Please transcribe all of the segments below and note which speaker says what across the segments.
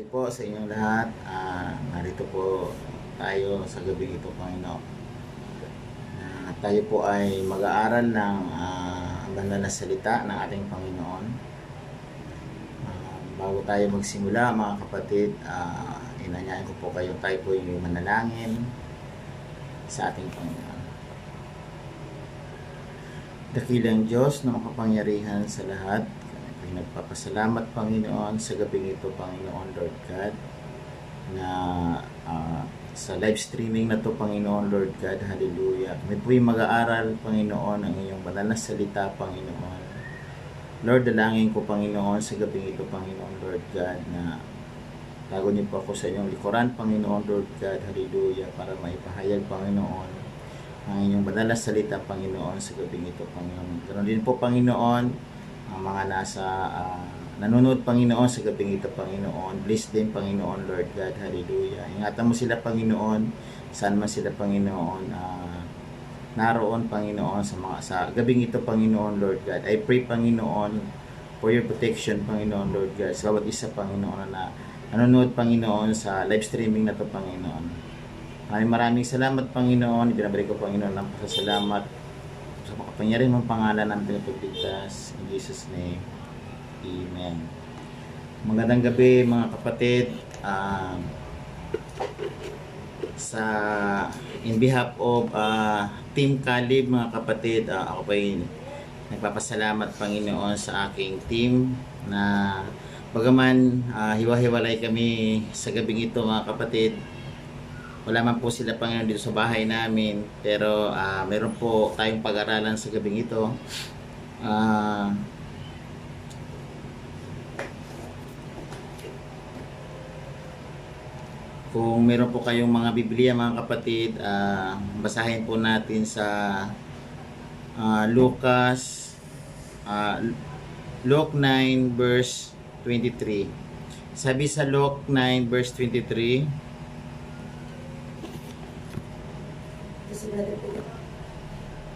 Speaker 1: po sa inyong lahat. Narito po tayo sa gabi ito, Panginoon. Tayo po ay mag-aaral ng banal na salita ng ating Panginoon. Bago tayo magsimula, mga kapatid, inanyayahan ko po kayo, tayo po yung manalangin sa ating Panginoon. Dakilang Diyos na makapangyarihan sa lahat, nagpapasalamat, Panginoon, sa gabing ito, Panginoon, Lord God, na sa live streaming na to, Panginoon, Lord God, hallelujah. Kami po'y mag-aaral, Panginoon, ang iyong banal na salita, Panginoon. Lord, dalangin ko, Panginoon, sa gabing ito, Panginoon, Lord God, na tago niyo po ako sa inyong likuran, Panginoon, Lord God, hallelujah, para maipahayag, Panginoon, ang inyong banal na salita, Panginoon, sa gabing ito, Panginoon. Ganoon din po, Panginoon, ang mga nasa nanonood, Panginoon, sa gabing ito, Panginoon. Bless din, Panginoon, Lord God, hallelujah. Ingatan mo sila, Panginoon, saan man sila, Panginoon, naroon, Panginoon, sa gabing ito, Panginoon, Lord God. I pray, Panginoon, for your protection, Panginoon, Lord God, sa bawat isa, Panginoon, na nanonood, Panginoon, sa live streaming na to, Panginoon. Maraming salamat, Panginoon. Ibinabalik ko, Panginoon, ng pasasalamat sa makapangyarihan mong pangalan ng pinagpagligtas. In Jesus' name, Amen. Magandang gabi, mga kapatid. In behalf of Team Calib, mga kapatid, ako po ay nagpapasalamat, Panginoon, sa aking team na bagaman hiwa-hiwalay kami sa gabing ito, mga kapatid. Wala man po sila, Panginoon, dito sa bahay namin, pero meron po tayong pag-aralan sa gabing ito. Kung meron po kayong mga Biblia, mga kapatid, basahin po natin sa Luke 9 verse 23. Sabi sa Luke 9 verse 23,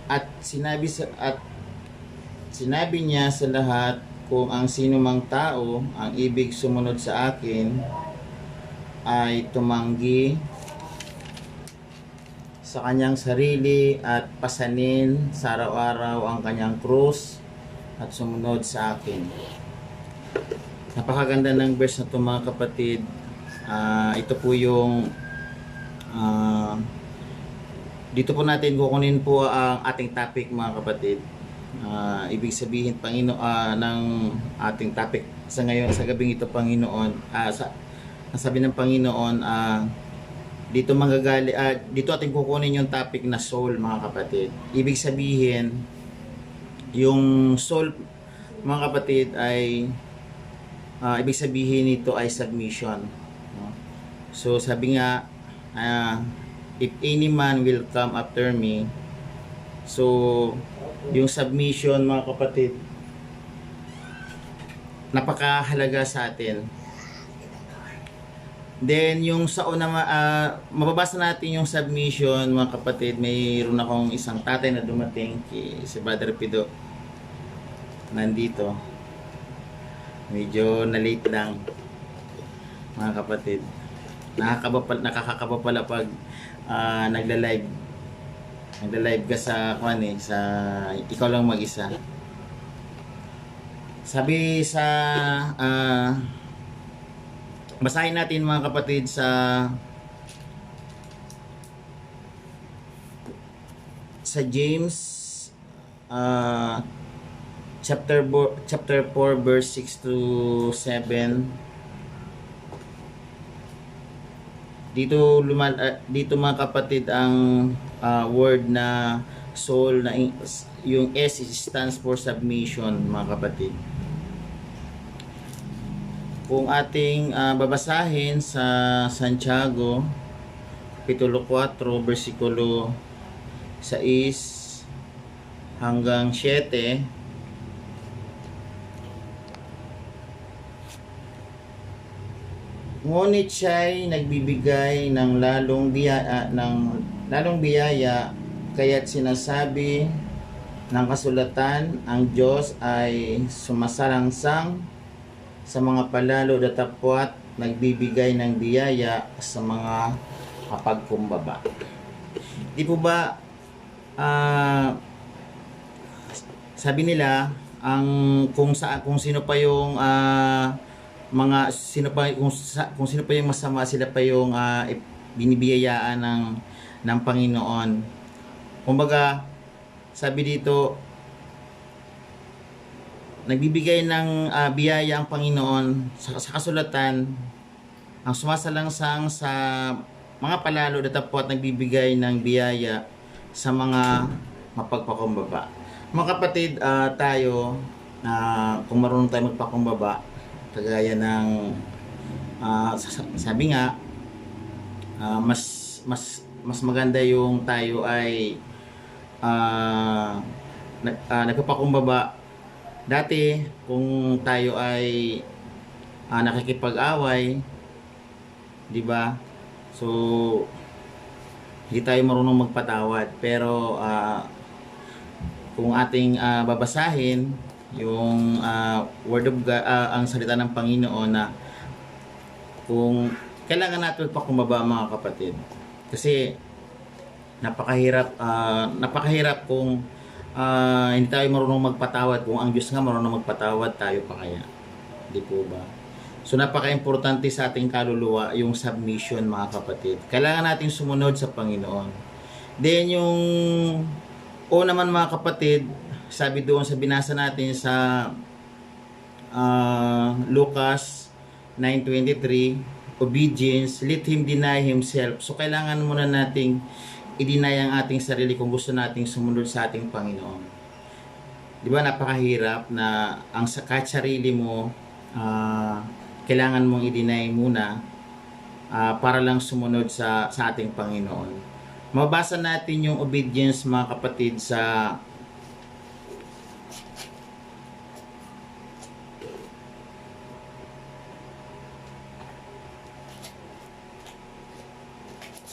Speaker 1: At sinabi niya sa lahat, kung ang sino mang tao ang ibig sumunod sa akin ay tumanggi sa kanyang sarili at pasanin sa araw-araw ang kanyang krus at sumunod sa akin. Napakaganda ng verse na ito, mga kapatid. Ito po yung dito po natin kukunin po ang ating topic, mga kapatid. Ibig sabihin, Panginoon, ng ating topic sa ngayon, sa gabing ito, Panginoon, sabi ng Panginoon, dito ating kukunin yung topic na soul, mga kapatid. Ibig sabihin, yung soul, mga kapatid, ay ibig sabihin nito ay submission. So sabi nga, if any man will come after me. So yung submission, mga kapatid, napakahalaga sa atin. Then yung sa una, mababasa natin yung submission, mga kapatid. Mayroon akong isang tatay na dumating, si Brother Pido, nandito. Medyo na-late lang, mga kapatid. Nakakakaba pala pag nagla-live ka sa sa ikaw lang mag-isa. Sabi sa basahin natin, mga kapatid, sa James chapter 4 verse 6 to 7. Dito mga kapatid, ang word na soul, na yung S stands for submission, mga kapatid. Kung ating babasahin sa Santiago Kapitulo 4 versikulo 6 hanggang 7, ngunit siya'y nagbibigay ng lalong biyaya, kaya't sinasabi ng kasulatan, ang Diyos ay sumasalangsang sa mga palalo datapwat nagbibigay ng biyaya sa mga kapagkumbaba. Di po ba sabi nila kung sino pa yung kung sino pa yung masama, sila pa yung binibiyayaan ng Panginoon. Kumbaga, sabi dito, nagbibigay ng biyaya ang Panginoon sa kasulatan, ang sumasalangsang sa mga palalo datapot nagbibigay ng biyaya sa mga mapagpakumbaba. Mga kapatid, tayo, kung marunong tayo magpakumbaba, kagaya ng sabi nga, mas maganda yung tayo ay nagpapakumbaba. Dati kung tayo ay nakikipag-away, di ba? So hindi tayo marunong magpatawad, pero kung ating babasahin yung word of God, ang salita ng Panginoon, na kung kailangan natin magpakumbaba, mga kapatid, kasi napakahirap kung hindi tayo marunong magpatawad. Kung ang Diyos nga marunong magpatawad, tayo pa kaya? Di po ba? So napaka-importante sa ating kaluluwa yung submission, mga kapatid. Kailangan natin sumunod sa Panginoon. Then yung naman, mga kapatid, sabi doon sa binasa natin sa Lucas 9:23, obedience, let him deny himself. So kailangan muna nating i-deny ang ating sarili kung gusto nating sumunod sa ating Panginoon. Di ba napakahirap na kahit sarili mo, kailangan mong i-deny muna para lang sumunod sa ating Panginoon. Mabasa natin yung obedience, mga kapatid, sa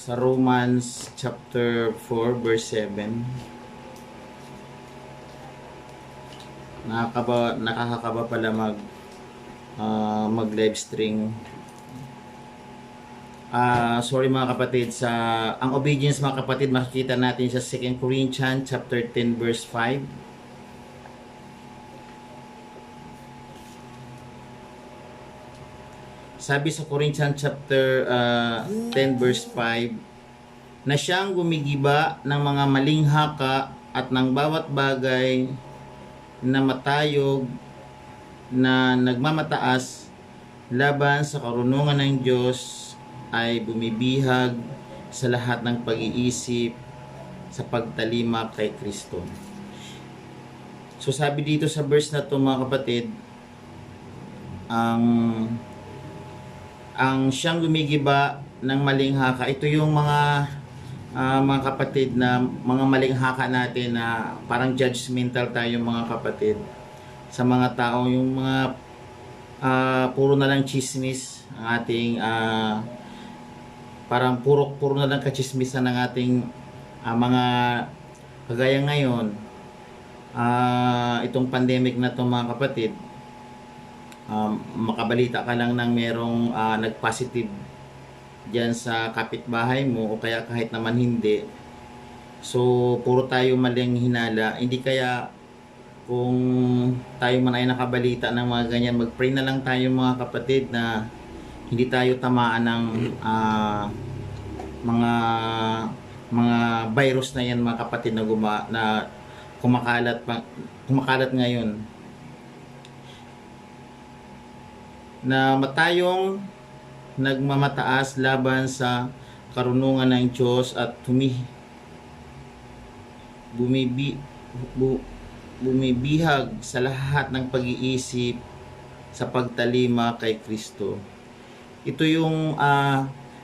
Speaker 1: Romans chapter 4 verse 7. Nakakakaba pala mag live stream. Sorry, mga kapatid, ang obedience, mga kapatid, makikita natin sa 2 Corinthians chapter 10 verse 5. Sabi sa Corinthians chapter 10 verse 5, na siyang gumigiba ng mga maling haka at ng bawat bagay na matayog na nagmamataas laban sa karunungan ng Diyos, ay bumibihag sa lahat ng pag-iisip sa pagtalima kay Kristo. So sabi dito sa verse na to, mga kapatid, ang siyang gumigiba ng maling haka, ito yung mga kapatid, na mga maling haka natin, na parang judgmental tayo, mga kapatid, sa mga tao, yung mga puro na lang chismis ang ating parang puro na lang kachismisan ng ating mga kagaya ngayon, itong pandemic na to, mga kapatid. Makabalita ka lang ng merong nag-positive dyan sa kapitbahay mo, o kaya kahit naman hindi. So puro tayo maling hinala. Hindi kaya kung tayo man ay nakabalita ng mga ganyan, mag-pray na lang tayo, mga kapatid, na hindi tayo tamaan ng mga virus na yan, mga kapatid, na kumakalat ngayon, na matayong nagmamataas laban sa karunungan ng Diyos at bumibihag sa lahat ng pag-iisip sa pagtalima kay Kristo. Ito yung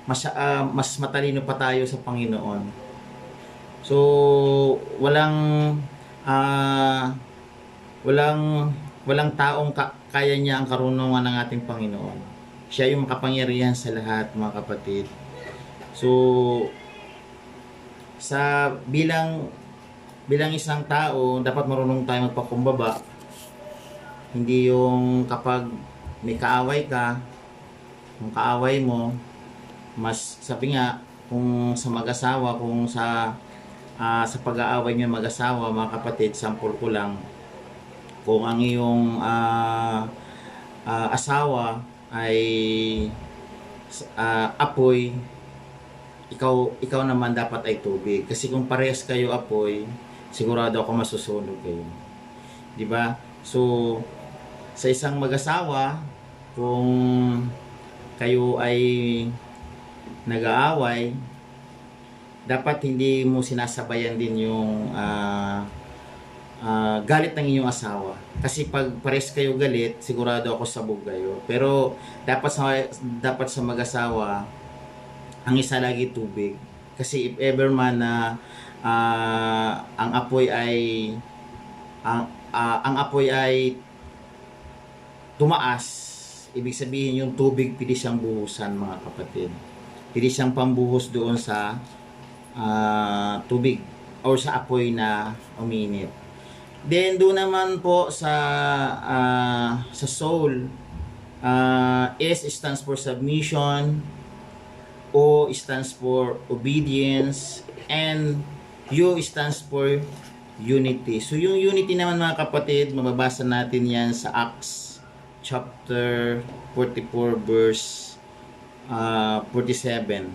Speaker 1: mas matalino pa tayo sa Panginoon. So walang taong kaya niya ang karunungan ng ating Panginoon. Siya yung makapangyarihan sa lahat, mga kapatid. So bilang isang tao, dapat marunong tayo magpakumbaba. Hindi yung kapag may kaaway ka, Kung kaaway mo, mas sabi nga, kung sa mag-asawa, kung sa pag-aaway niyo mag-asawa, mga kapatid, sample ko lang, kung ang iyong asawa ay apoy, ikaw naman dapat ay tubig. Kasi kung parehas kayo apoy, sigurado ako masusunog kayo. 'Di ba? So, sa isang mag-asawa, kung kayo ay nag-aaway, dapat hindi mo sinasabayan din yung galit ng inyong asawa. Kasi pag pares kayo galit, sigurado ako sabog kayo. Pero dapat sa mag-asawa, ang isa lagi tubig. Kasi if ever man na ang apoy ay ang apoy ay tumaas, ibig sabihin yung tubig pwede siyang buhusan, mga kapatid. Pwede siyang pambuhos doon sa tubig or sa apoy na uminit. Then doon naman po sa soul, S stands for submission, O stands for obedience, and U stands for unity. So yung unity naman, mga kapatid, mababasa natin yan sa Acts chapter 44 verse 47.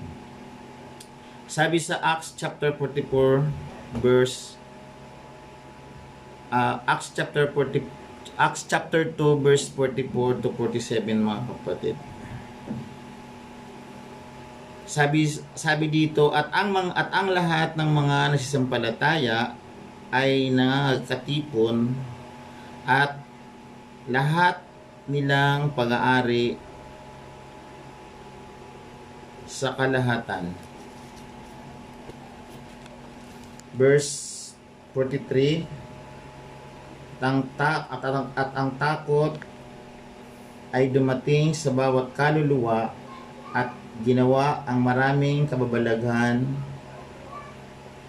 Speaker 1: Sabi sa Acts chapter 44 verse Acts chapter 2 verse 44 to 47, mga kapatid. Sabi dito, at ang lahat ng mga nagsisampalataya ay nangangagkatipon, at lahat nilang pag-aari sa kalahatan. Verse 43, at ang takot ay dumating sa bawat kaluluwa, at ginawa ang maraming kababalaghan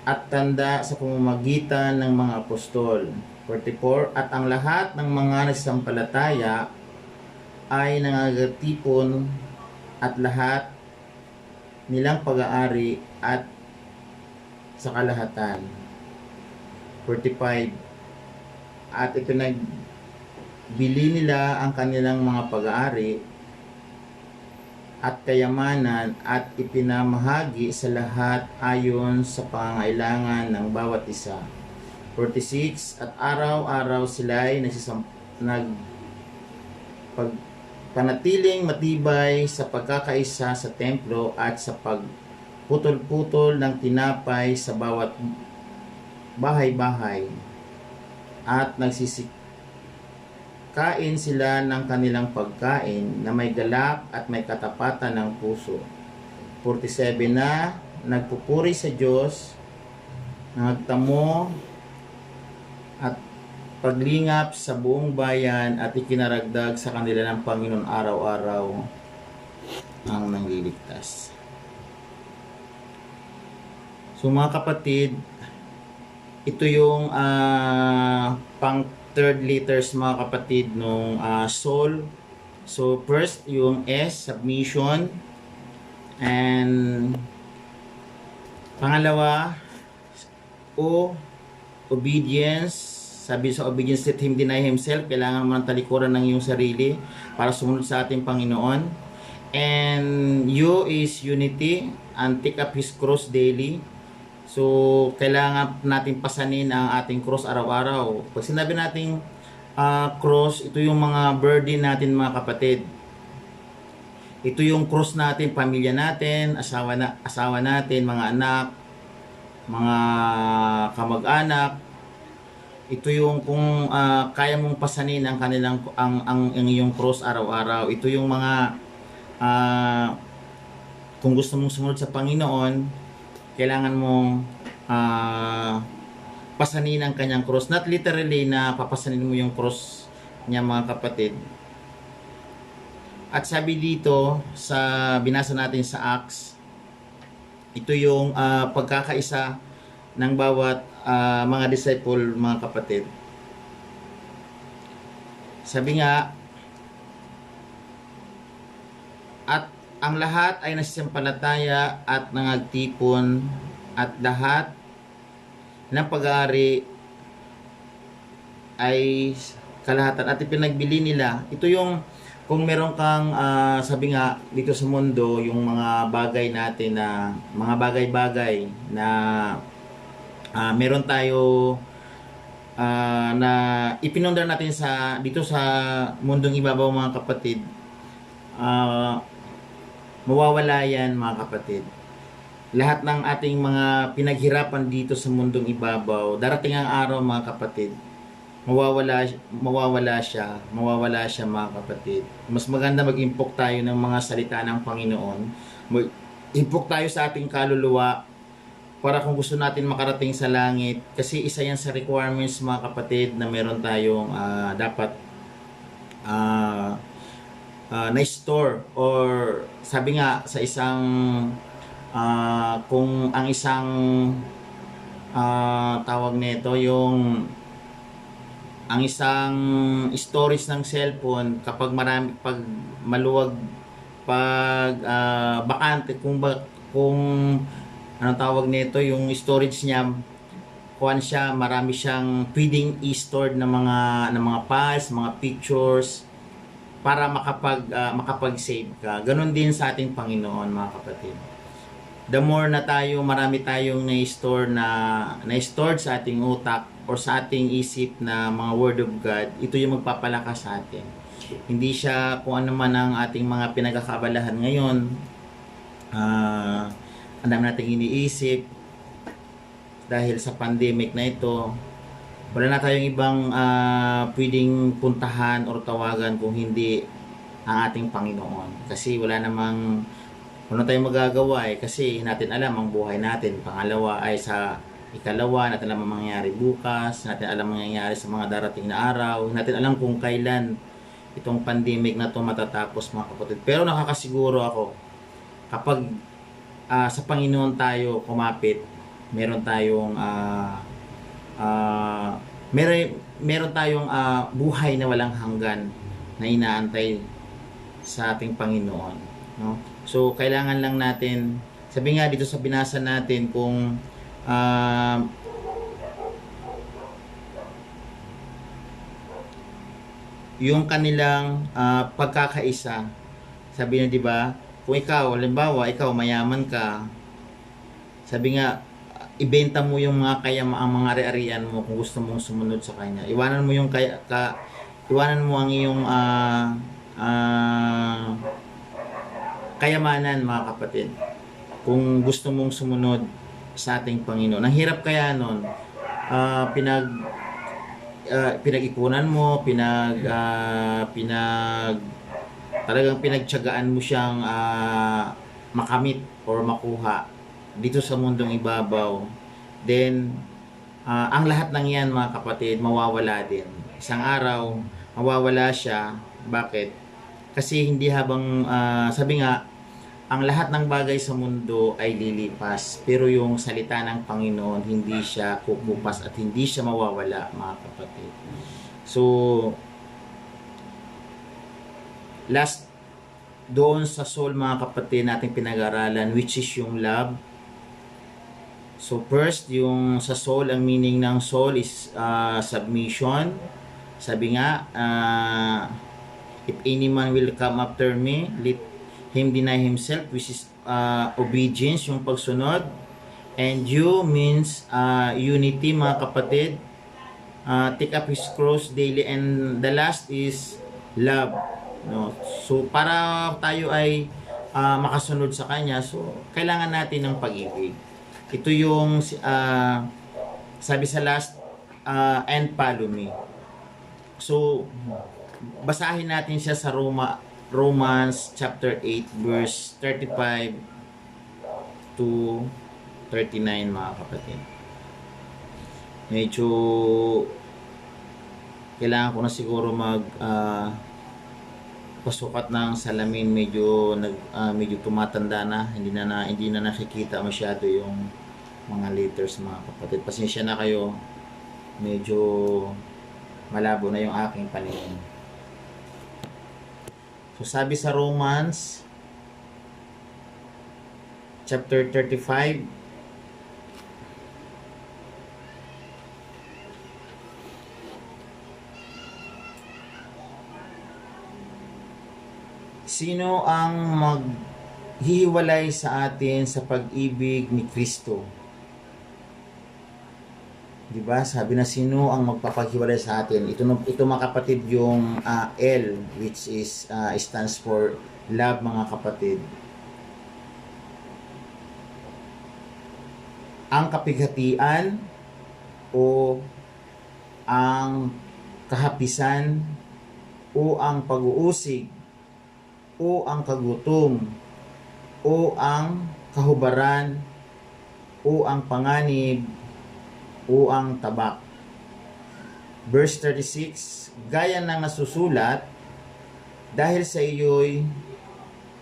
Speaker 1: at tanda sa pamamagitan ng mga apostol. 44, at ang lahat ng mga nagsasampalataya ay nangagatipon, at lahat nilang pag-aari at sa kalahatan. 45, at ito nagbili nila ang kanilang mga pag-aari at kayamanan at ipinamahagi sa lahat ayon sa pangangailangan ng bawat isa. 46, at araw-araw sila'y panatiling matibay sa pagkakaisa sa templo at sa pagputol-putol ng tinapay sa bawat bahay-bahay, at kain sila ng kanilang pagkain na may galak at may katapatan ng puso. 47, na nagpupuri sa Diyos, nagtamo at paglingap sa buong bayan, at ikinaragdag sa kanila ng Panginoon araw-araw ang nangliligtas. So, mga kapatid, ito yung pang third letters, mga kapatid, nung soul. So first yung S, submission, and pangalawa O, obedience. Sabi sa obedience, let him deny himself. Kailangan mo ng talikuran ng iyong sarili para sumunod sa ating Panginoon. And U is unity, and take up his cross daily. So, kailangan natin pasanin ang ating cross araw-araw. Pag sinabi natin cross, ito yung mga burden natin, mga kapatid. Ito yung cross natin, pamilya natin, asawa natin, mga anak, mga kamag-anak. Ito yung kung kaya mong pasanin ang kanilang ang iyong cross araw-araw. Ito yung mga kung gusto mong sumunod sa Panginoon, kailangan mong pasanin ang kanyang cross. Not literally na papasanin mo yung cross niya, mga kapatid. At sabi dito sa binasa natin sa Acts, ito yung pagkakaisa ng bawat mga disciple, mga kapatid. Sabi nga, At ang lahat ay nasisampalataya at nangagtipon, at lahat ng pag-aari ay kalahatan at ipinagbili nila. Ito yung kung meron kang sabi nga dito sa mundo, yung mga bagay natin na mga bagay-bagay na meron tayo na ipinundar natin sa dito sa mundong ibabaw, mga kapatid. Mawawala yan, mga kapatid. Lahat ng ating mga pinaghirapan dito sa mundong ibabaw, darating ang araw, mga kapatid, mawawala siya, mga kapatid. Mas maganda mag-impok tayo ng mga salita ng Panginoon. Mag-impok tayo sa ating kaluluwa para kung gusto natin makarating sa langit, kasi isa yan sa requirements, mga kapatid, na meron tayong dapat na-store, or sabi nga sa isang kung ang isang tawag nito, yung ang isang storage ng cellphone, kapag marami, pag maluwag, pag bakante, kung anong tawag nito, yung storage niya, kuhan siya, marami siyang pwedeng i-store ng mga files, mga pictures, para makapag-save ka. Ganon din sa ating Panginoon, mga kapatid. The more na marami tayong na-store sa ating utak or sa ating isip na mga Word of God, ito yung magpapalakas sa atin. Hindi siya kung ano man ang ating mga pinagkakabalahan ngayon. Ang dami nating iniisip dahil sa pandemic na ito. Wala na tayong ibang pwedeng puntahan o tawagan kung hindi ang ating Panginoon. Kasi wala tayong magagawa kasi natin alam ang buhay natin. Pangalawa ay sa ikalawa, natin alam ang mangyayari bukas, natin alam ang mangyayari sa mga darating na araw, natin alam kung kailan itong pandemic na ito matatapos, mga kapatid. Pero nakakasiguro ako, kapag sa Panginoon tayo kumapit, meron tayong buhay na walang hanggan na inaantay sa ating Panginoon, no? So kailangan lang natin, sabi nga dito sa binasa natin, kung yung kanilang pagkakaisa, sabi na, di ba, kung ikaw, halimbawa, ikaw mayaman ka, sabi nga, ibenta mo yung ang mga ari-arian mo kung gusto mong sumunod sa Kanya. Iwanan mo ang iyong kayamanan, mga kapatid, kung gusto mong sumunod sa ating Panginoon. Ang hirap kaya nun, pinag-ipunan mo, talagang pinagtiyagaan mo siyang makamit or makuha dito sa mundong ibabaw. Then ang lahat ng yan, mga kapatid, mawawala din. Isang araw mawawala siya. Bakit? Kasi hindi habang sabi nga, ang lahat ng bagay sa mundo ay lilipas, pero yung salita ng Panginoon, hindi siya kukupas at hindi siya mawawala, mga kapatid. So last, doon sa soul, mga kapatid, natin pinag-aralan, which is yung love. So first, yung sa soul, ang meaning ng soul is submission. Sabi nga, if any man will come after me, let him deny himself, which is obedience, yung pagsunod. And you means unity, mga kapatid. Take up his cross daily. And the last is love, no? So para tayo ay makasunod sa Kanya, so kailangan natin ng pag-ibig. Ito yung sabi sa last, and follow me. So basahin natin siya sa Romans chapter 8 verse 35 to 39, mga kapatid. Medyo kailangan ko na siguro pasukat ng salamin, medyo tumatanda na, hindi na nakikita masyado yung mga letters, mga kapatid. Pasensya na kayo, medyo malabo na yung aking paningin. So sabi sa Romans chapter 35. Sino ang maghihiwalay sa atin sa pag-ibig ni Kristo? Diba? Sabi na sino ang magpapaghiwalay sa atin. Ito mga kapatid yung L, which is stands for love, mga kapatid. Ang kapighatian o ang kahapisan o ang pag-uusig o ang kagutom o ang kahubaran o ang panganib o ang tabak. Verse 36, gaya ng nasusulat, dahil sa iyo'y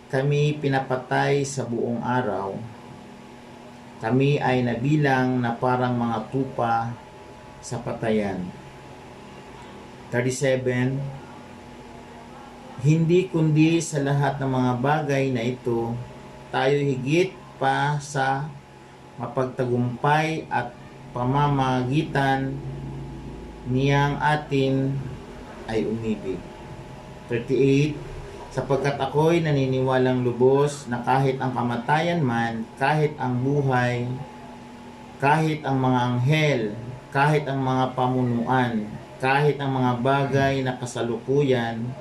Speaker 1: kami pinapatay sa buong araw, kami ay nabilang na parang mga tupa sa patayan. 37, hindi kundi sa lahat ng mga bagay na ito, tayo higit pa sa mapagtagumpay at pamamagitan niyang atin ay umibig. 38, sapagkat ako'y naniniwalang lubos na kahit ang kamatayan man, kahit ang buhay, kahit ang mga anghel, kahit ang mga pamunuan, kahit ang mga bagay na kasalukuyan,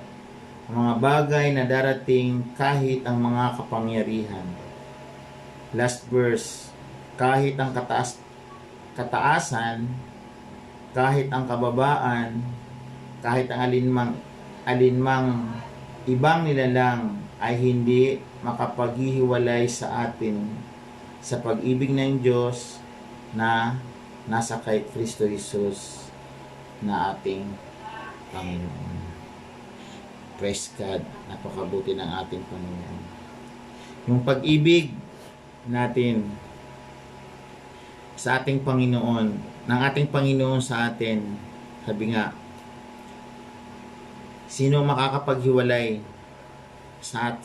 Speaker 1: ang mga bagay na darating, kahit ang mga kapangyarihan. Last verse, kahit ang kataasan, kahit ang kababaan, kahit ang alinmang ibang nilalang ay hindi makapaghihiwalay sa atin sa pag-ibig ng Diyos na nasa kay Kristo Jesus na ating Panginoon. Praise God, napakabuti ng ating Panginoon. Yung pag-ibig natin sa ating Panginoon, ng ating Panginoon sa atin, sabi nga, sino makakapaghiwalay sa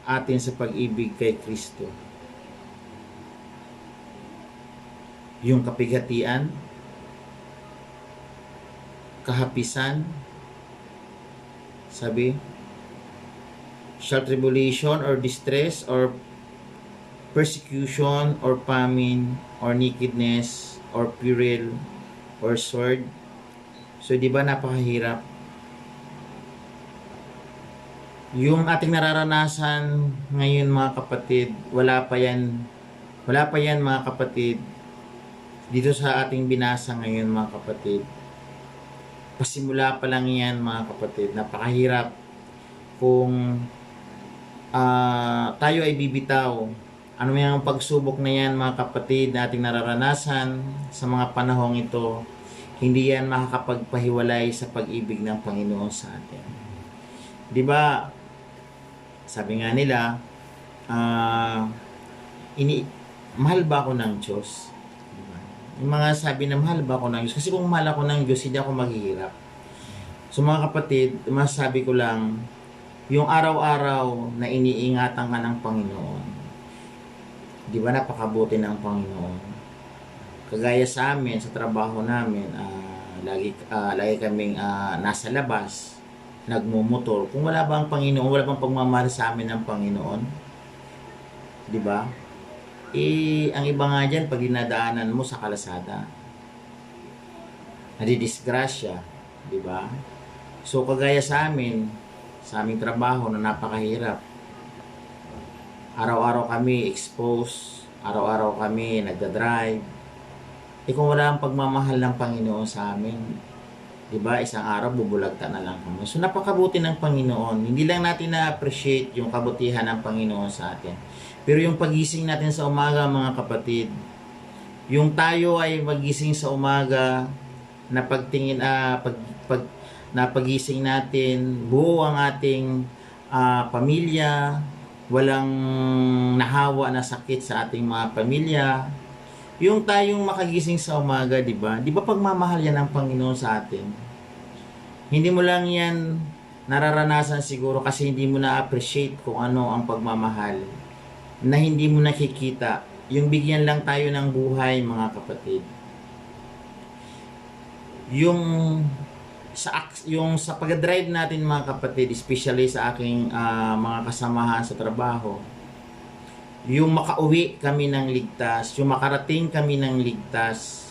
Speaker 1: atin sa pag-ibig kay Kristo? Yung kapighatian, kahapisan, sabi, shall tribulation or distress or persecution or famine or nakedness or peril or sword. So di ba napakahirap? Yung ating nararanasan ngayon mga kapatid, wala pa yan mga kapatid dito sa ating binasa ngayon mga kapatid. Pasimula pa lang yan mga kapatid. Napakahirap kung tayo ay bibitaw. Ano yung pagsubok na yan mga kapatid na ating nararanasan sa mga panahong ito, hindi yan makakapagpahiwalay sa pag-ibig ng Panginoon sa atin. Di ba? Sabi nga nila, mahal ba ako ng Diyos? Yung mga sabi na mahal ba ako ng Diyos? Kasi kung mahal ako ng Diyos, hindi ako maghihirap. So mga kapatid, masasabi ko lang, yung araw-araw na iniingatan ka ng Panginoon, di ba napakabuti ng Panginoon? Kagaya sa amin, sa trabaho namin, lagi kaming nasa labas, nagmumotor. Kung wala bang Panginoon, wala bang pagmamahal sa amin ng Panginoon? Di ba? Ang iba nga dyan, pag dinadaanan mo sa kalasada, nadidisgrasya, di ba? So, kagaya sa amin, sa aming trabaho na napakahirap, araw-araw kami exposed, araw-araw kami nagdadrive. Kung wala ang pagmamahal ng Panginoon sa amin, di ba, isang araw bubulagta na lang kami. So, napakabuti ng Panginoon. Hindi lang natin na-appreciate yung kabutihan ng Panginoon sa atin. Pero yung pagising natin sa umaga, mga kapatid, yung tayo ay magising sa umaga, na pagtingin, na pagising natin, buo ang ating pamilya, walang nahawa na sakit sa ating mga pamilya. Yung tayong makagising sa umaga, di ba? Di ba pagmamahal yan ng Panginoon sa atin? Hindi mo lang yan nararanasan siguro kasi hindi mo na-appreciate kung ano ang pagmamahal na hindi mo nakikita. Yung bigyan lang tayo ng buhay, mga kapatid. Yung sa pag-drive natin, mga kapatid, especially sa aking mga kasamahan sa trabaho, yung makauwi kami ng ligtas, yung makarating kami ng ligtas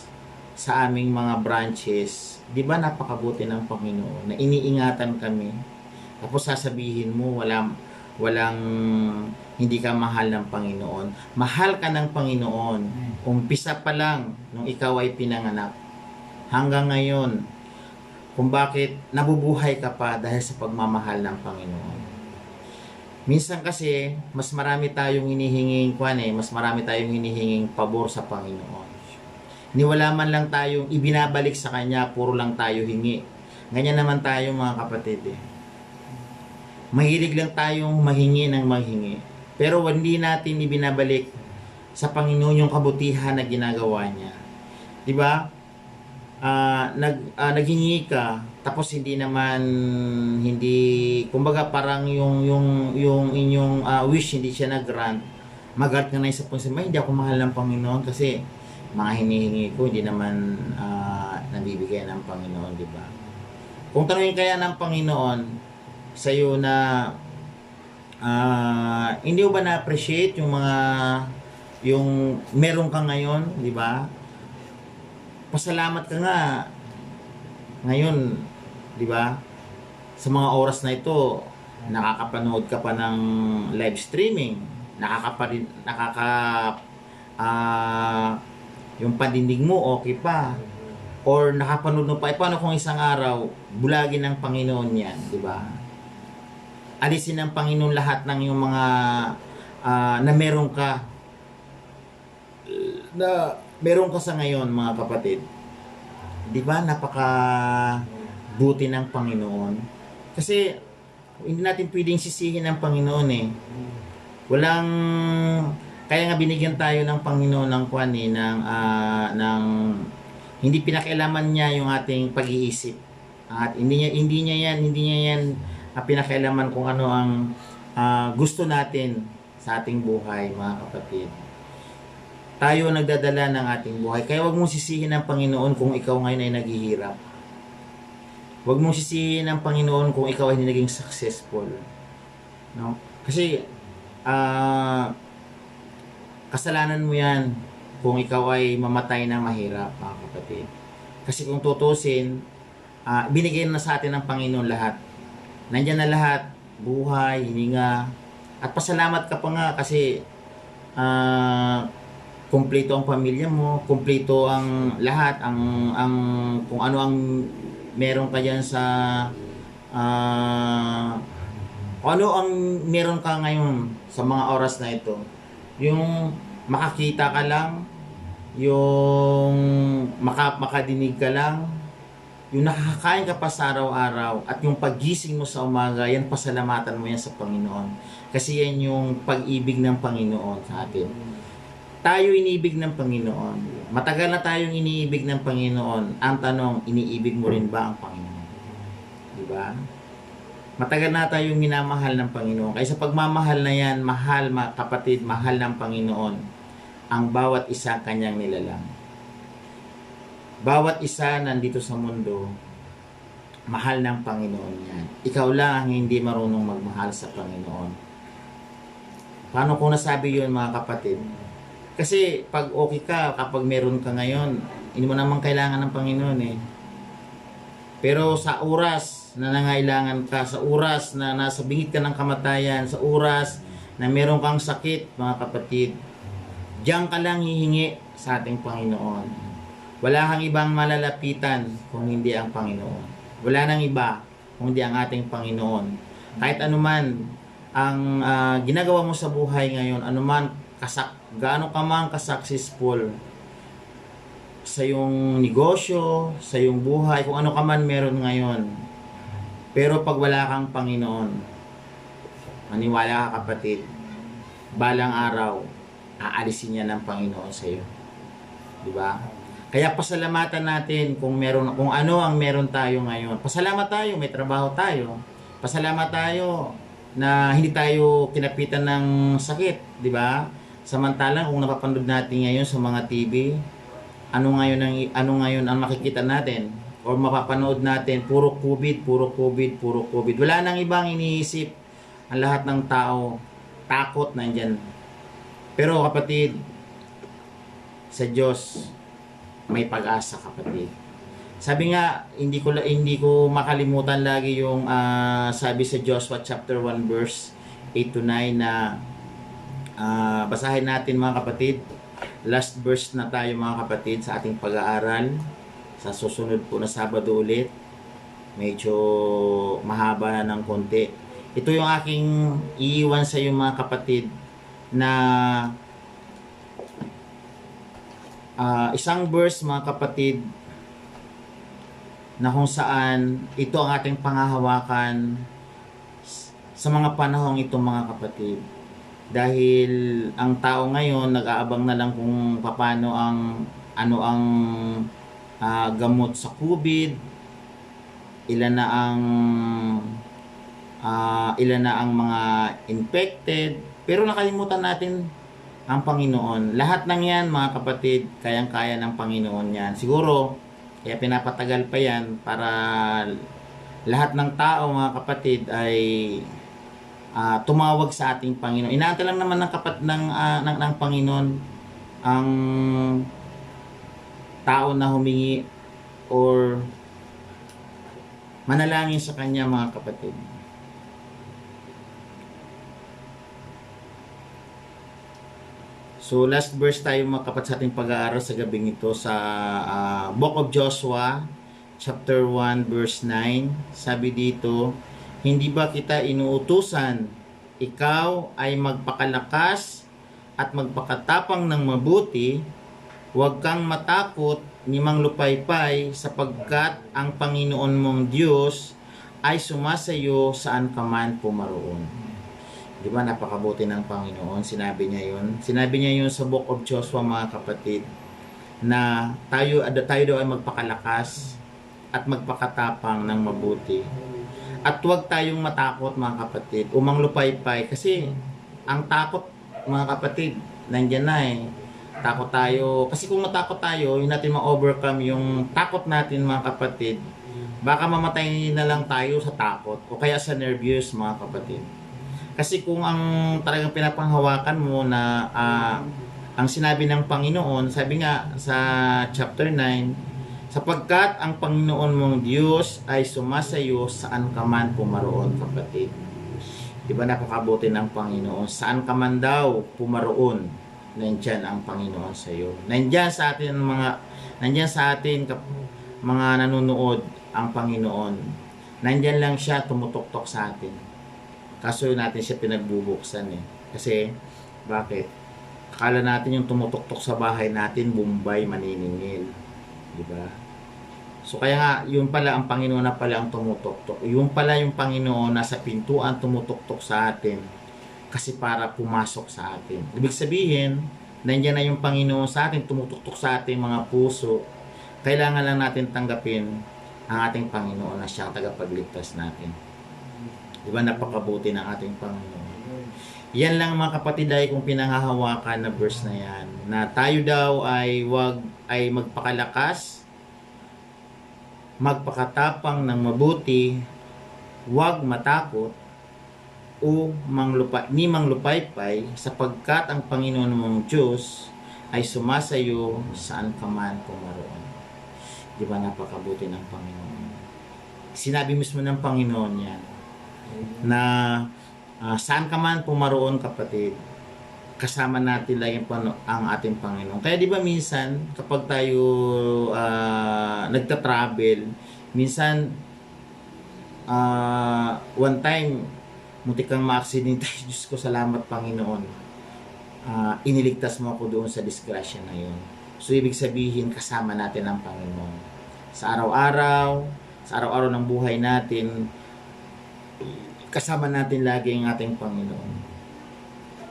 Speaker 1: sa aming mga branches, di ba napakabuti ng Panginoon na iniingatan kami. Tapos sasabihin mo, walang hindi ka mahal ng Panginoon. Mahal ka ng Panginoon. Umpisa pa lang nung ikaw ay pinanganak hanggang ngayon, kung bakit nabubuhay ka pa dahil sa pagmamahal ng Panginoon. Minsan kasi, mas marami tayong hinihinging mas marami tayong hinihinging pabor sa Panginoon. Niwala man lang tayong ibinabalik sa Kanya, puro lang tayo hingi. Ganyan naman tayo, mga kapatid. Mahilig lang tayong mahingi ng maghingi. Pero hindi natin ibinabalik sa Panginoon yung kabutihan na ginagawa niya. Diba? Naghingi ka, tapos kumbaga parang yung inyong wish hindi siya nag-grant, mag-grant ka na isa po, hindi ako mahal ng Panginoon kasi mga hinihingi ko hindi naman nabibigay ng Panginoon, di ba? Kung tanungin kaya ng Panginoon sa iyo na hindi mo ba na-appreciate yung meron ka ngayon, di ba? Pasalamat ka nga ngayon, di ba? Sa mga oras na ito, nakakapanood ka pa ng live streaming, yung pandinig mo okay pa, or nakapanood mo pa. Paano kung isang araw bulagin ng Panginoon yan, di ba? Alisin ng Panginoon lahat ng yung mga na meron ka sa ngayon, mga kapatid. Di ba napaka buti ng Panginoon? Kasi hindi natin pwedeng sisihin ng Panginoon eh. Kaya nga binigyan tayo ng Panginoon ng ng hindi pinakialaman niya yung ating pag-iisip. At hindi niya yan pinakialaman kung ano ang gusto natin sa ating buhay, mga kapatid. Tayo nagdadala ng ating buhay. Kaya wag mong sisihin ng Panginoon kung ikaw ngayon ay naghihirap. Wag mong sisihin ng Panginoon kung ikaw ay hindi naging successful. No? Kasi kasalanan mo yan kung ikaw ay mamatay ng mahirap, mga kapatid. Kasi kung tutusin, binigay na sa atin ng Panginoon lahat. Nandiyan na lahat, buhay, hininga, at pasalamat ka pa nga kasi kumpleto ang pamilya mo, kumpleto ang lahat, ang kung ano ang meron ka diyan kung ano ang meron ka ngayon sa mga oras na ito. Yung makakita ka lang, yung makadinig ka lang, yung nakakakain ka pa sa araw-araw, at yung paggising mo sa umaga, yan pasalamatan mo yan sa Panginoon. Kasi yan yung pag-ibig ng Panginoon sa atin. Tayo iniibig ng Panginoon. Matagal na tayong iniibig ng Panginoon. Ang tanong, iniibig mo rin ba ang Panginoon? Diba? Matagal na tayong minamahal ng Panginoon. Kaya sa pagmamahal na yan, kapatid, mahal ng Panginoon ang bawat isa kanyang nilalang. Bawat isa nandito sa mundo, mahal ng Panginoon yan. Ikaw lang ang hindi marunong magmahal sa Panginoon. Paano kung nasabi yun, mga kapatid? Kasi pag okay ka, kapag meron ka ngayon, hindi mo naman kailangan ng Panginoon eh. Pero sa oras na nangailangan ka, sa oras na nasa bingit ka ng kamatayan, sa oras na meron kang sakit, mga kapatid, diyan ka lang hihingi sa ating Panginoon. Wala kang ibang malalapitan kung hindi ang Panginoon. Wala nang iba kung hindi ang ating Panginoon. Kahit anuman ang ginagawa mo sa buhay ngayon, anuman gaano ka man ka-successful sa iyong negosyo, sa iyong buhay, kung ano ka man meron ngayon. Pero pag wala kang Panginoon, maniwala ka, kapatid, balang araw, aalisin niya ng Panginoon sa iyo. Diba? Kaya pasalamatan natin kung ano ang meron tayo ngayon. Pasalamat tayo, may trabaho tayo. Pasalamat tayo na hindi tayo kinapitan ng sakit, di ba? Samantalang kung napapanood natin ngayon sa mga TV, ano ngayon ang makikita natin or mapapanood natin, puro COVID, puro COVID, puro COVID. Wala nang ibang iniisip ang lahat ng tao, takot nandiyan. Pero kapatid, sa Diyos may pag-asa kapatid. Sabi nga, hindi ko makalimutan lagi yung sabi sa Joshua chapter 1 verse 8 to 9 na basahin natin mga kapatid. Last verse na tayo mga kapatid sa ating pag-aaral. Sa susunod po na Sabado ulit. Medyo mahaba na ng konti. Ito yung aking iiwan sa iyo mga kapatid na isang verse mga kapatid na kung saan ito ang ating pangahawakan sa mga panahong ito mga kapatid. Dahil ang tao ngayon nag-aabang na lang kung paano ang gamot sa COVID, ilan na ang mga infected, pero nakalimutan natin ang Panginoon. Lahat ng yan mga kapatid, kayang-kaya ng Panginoon yan. Siguro kaya pinapatagal pa yan para lahat ng tao mga kapatid ay tumawag sa ating Panginoon. Inaantay lang naman ng Panginoon ang tao na humingi or manalangin sa Kanya mga kapatid. So last verse tayo mga kapatid sa ating pag-aaral sa gabing ito sa Book of Joshua chapter 1 verse 9. Sabi dito, hindi ba kita inuutusan, ikaw ay magpakalakas at magpakatapang ng mabuti, huwag kang matakot ni manglupaypay sapagkat ang Panginoon mong Diyos ay sumasayo saan ka man pumaroon. Di ba napakabuti ng Panginoon? Sinabi niya yun sa Book of Joshua mga kapatid na tayo daw ay magpakalakas at magpakatapang ng mabuti. At huwag tayong matakot mga kapatid, umanglupaypay kasi ang takot mga kapatid nandiyan na eh. Takot tayo kasi kung matakot tayo, hindi natin ma-overcome yung takot natin mga kapatid. Baka mamatay na lang tayo sa takot o kaya sa nervyos mga kapatid. Kasi kung ang talagang pinapanghawakan mo na ang sinabi ng Panginoon, sabi nga sa chapter 9, sapagkat ang Panginoon mong Diyos ay sumasayo saan ka man pumaroon kapatid. Diba napakabuti ng Panginoon? Saan ka man daw pumaroon, nandyan ang Panginoon sa iyo. Nandyan sa atin mga nanonood ang Panginoon. Nandyan lang siya tumutok-tok sa atin. Kaso natin siya pinagbubuksan eh. Kasi, bakit? Akala natin yung tumutok-tok sa bahay natin, Bombay, maniningil. Diba? So kaya nga, yun pala ang Panginoon na pala ang tumutok-tok. Yun pala yung Panginoon na sa pintuan tumutok-tok sa atin. Kasi para pumasok sa atin. Ibig sabihin, nandiyan na yung Panginoon sa atin, tumutok-tok sa ating mga puso. Kailangan lang natin tanggapin ang ating Panginoon na siyang tagapagligtas natin. Diba napakabuti ng ating Panginoon. Yan lang mga kapatid ay kung pinanghahawakan na verse na yan. Na tayo daw ay magpakalakas, magpakatapang ng mabuti, huwag matakot, o manglupaypay sapagkat ang Panginoon mong Diyos ay sumasayo saan ka man pumaroon. Diba napakabuti ng Panginoon. Sinabi mismo ng Panginoon yan na saan ka man pumaroon kapatid, kasama natin lagi ang ating Panginoon. Kaya di ba minsan kapag tayo nagta-travel, minsan one time muntik kang ma-accident tayo. Diyos ko, salamat Panginoon, iniligtas mo ako doon sa disgrasya na yun. So ibig sabihin kasama natin ang Panginoon sa araw-araw ng buhay natin. Kasama natin lagi ang ating Panginoon.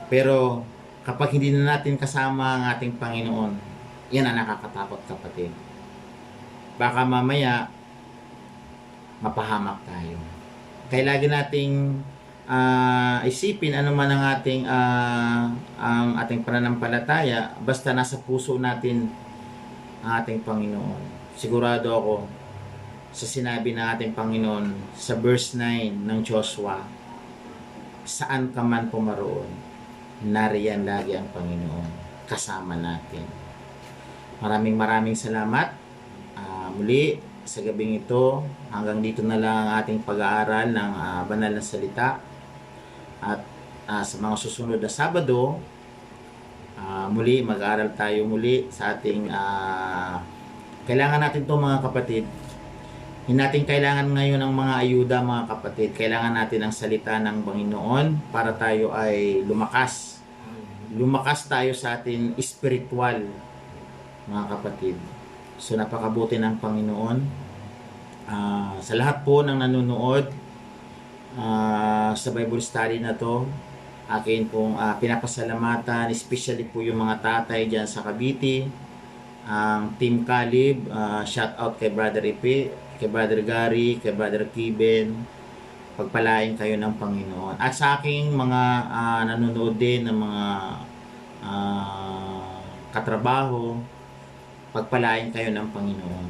Speaker 1: Pero kapag hindi na natin kasama ang ating Panginoon, yan ang nakakatakot kapatid. Baka mamaya mapahamak tayo. Kaya lagi nating isipin ano man ang ating pananampalataya, basta nasa puso natin ang ating Panginoon. Sigurado ako sa sinabi ng ating Panginoon sa verse 9 ng Joshua, saan ka man pumaroon, nariyan lagi ang Panginoon kasama natin. Maraming salamat. Muli sa gabing ito, hanggang dito na lang ang ating pag-aaral ng banal na salita. At sa mga susunod na Sabado, muli mag-aaral tayo muli sa ating kailangan natin to mga kapatid. Hindi natin kailangan ngayon ng mga ayuda mga kapatid. Kailangan natin ang salita ng Panginoon para tayo ay lumakas. Lumakas tayo sa ating spiritual mga kapatid. So napakabuti ng Panginoon. Sa lahat po ng nanonood sa Bible study na to, akin pong pinapasalamatan, especially po yung mga tatay dyan sa Cavite, ang Team Calib, shout out kay Brother Ipe, kay Brother Gary, kay Brother Kiben. Pagpalain kayo ng Panginoon. At sa aking mga nanonood din ng mga katrabaho, pagpalain kayo ng Panginoon.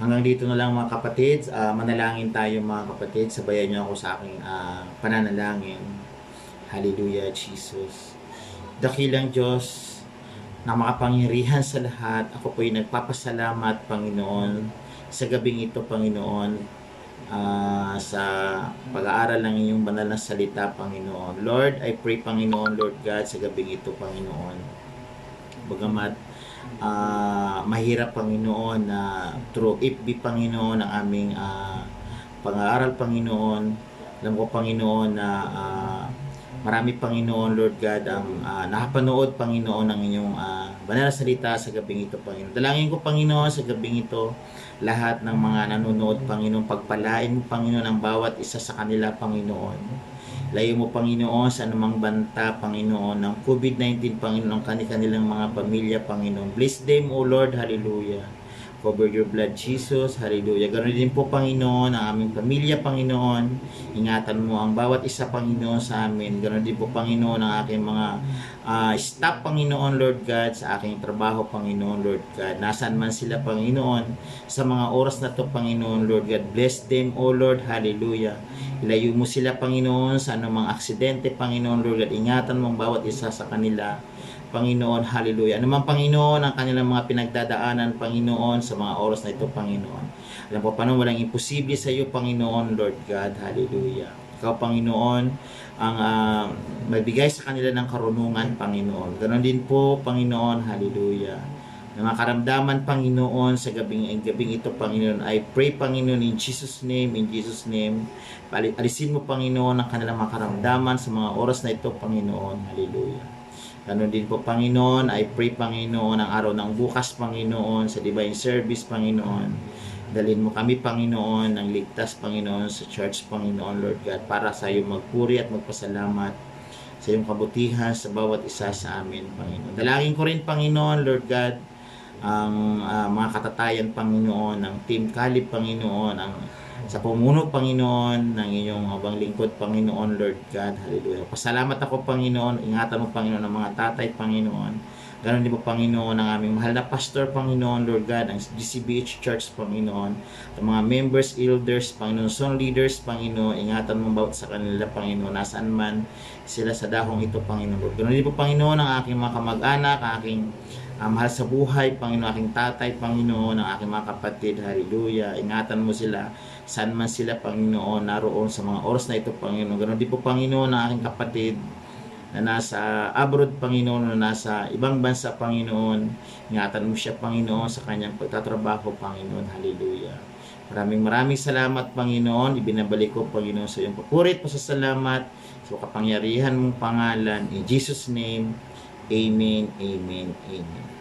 Speaker 1: Hanggang dito na lang mga kapatid. Manalangin tayo mga kapatid. Sabayan niyo ako sa aking pananalangin. Hallelujah, Jesus. Dakilang Diyos na makapangyarihan sa lahat. Ako po'y nagpapasalamat, Panginoon, sa gabing ito, Panginoon, sa pag-aaral ng inyong banal na salita, Panginoon. Lord, I pray, Panginoon, Lord God, sa gabing ito, Panginoon. Bagamat mahirap, Panginoon, na through FB, Panginoon, ang aming pag-aaral, Panginoon. Alam ko, Panginoon, na marami, Panginoon, Lord God, ang nakapanood, Panginoon, ng inyong banal na salita sa gabing ito, Panginoon. Dalangin ko, Panginoon, sa gabing ito, lahat ng mga nanonood, Panginoon, pagpalain mo, Panginoon, ang bawat isa sa kanila, Panginoon. Layo mo, Panginoon, sa anumang banta, Panginoon, ng COVID-19, Panginoon, ng kanilang mga pamilya, Panginoon. Bless them, O Lord, hallelujah. Cover your blood, Jesus, hallelujah. Ganoon din po, Panginoon, ang aming pamilya, Panginoon. Ingatan mo ang bawat isa, Panginoon, sa amin. Ganoon din po, Panginoon, ang aking mga staff, Panginoon, Lord God, sa aking trabaho, Panginoon, Lord God. Nasaan man sila, Panginoon, sa mga oras na to, Panginoon, Lord God. Bless them, O Lord, hallelujah. Ilayo mo sila, Panginoon, sa anumang aksidente, Panginoon, Lord God. Ingatan mo ang bawat isa sa kanila, Panginoon, hallelujah. Ano man, Panginoon, ang kanilang mga pinagdadaanan, Panginoon, sa mga oras na ito, Panginoon. Alam po, paano walang imposible sa iyo, Panginoon, Lord God, hallelujah. Ikaw, Panginoon, ang magbigay sa kanila ng karunungan, Panginoon. Ganon din po, Panginoon, hallelujah. Ng mga karamdaman, Panginoon, sa gabing ito, Panginoon, I pray, Panginoon, in Jesus' name, alisin mo, Panginoon, ang kanilang mga karamdaman sa mga oras na ito, Panginoon, hallelujah. Ganon din po, Panginoon, I pray, Panginoon, ang araw ng bukas, Panginoon, sa divine service, Panginoon. Dalhin mo kami, Panginoon, ng ligtas, Panginoon, sa church, Panginoon, Lord God, para sa iyo magpuri at magpasalamat sa iyong kabutihan sa bawat isa sa amin, Panginoon. Dalangin ko rin, Panginoon, Lord God, ang mga katatayan, Panginoon, ng Team Calib, Panginoon, ang sa pumuno, Panginoon, ng inyong habang lingkod, Panginoon, Lord God, hallelujah. Pasalamat ako, Panginoon, ingatan mo, Panginoon, ang mga tatay, Panginoon. Ganon din po, Panginoon, ang aming mahal na pastor, Panginoon, Lord God, ang GCBH Church, Panginoon, ang mga members, elders, Panginoon, son leaders, Panginoon, ingatan mo bawat sa kanila, Panginoon, nasaan man sila sa dahong ito, Panginoon, Lord. Ganon din po, Panginoon, ang aking mga kamag-anak, ang aking mahal sa buhay, Panginoon, aking tatay, Panginoon, ang aking mga kapatid, hallelujah. Ingatan mo sila, saan man sila, Panginoon, naroon sa mga oras na ito, Panginoon. Ganon din po, Panginoon, ang aking kapatid na nasa abroad, Panginoon, na nasa ibang bansa, Panginoon. Ingatan mo siya, Panginoon, sa kanyang pagtatrabaho, Panginoon, hallelujah. Maraming salamat, Panginoon. Ibinabalik ko, Panginoon, sa iyong papurit, pasasalamat sa kapangyarihan mong pangalan. In Jesus' name, amen, amen, amen.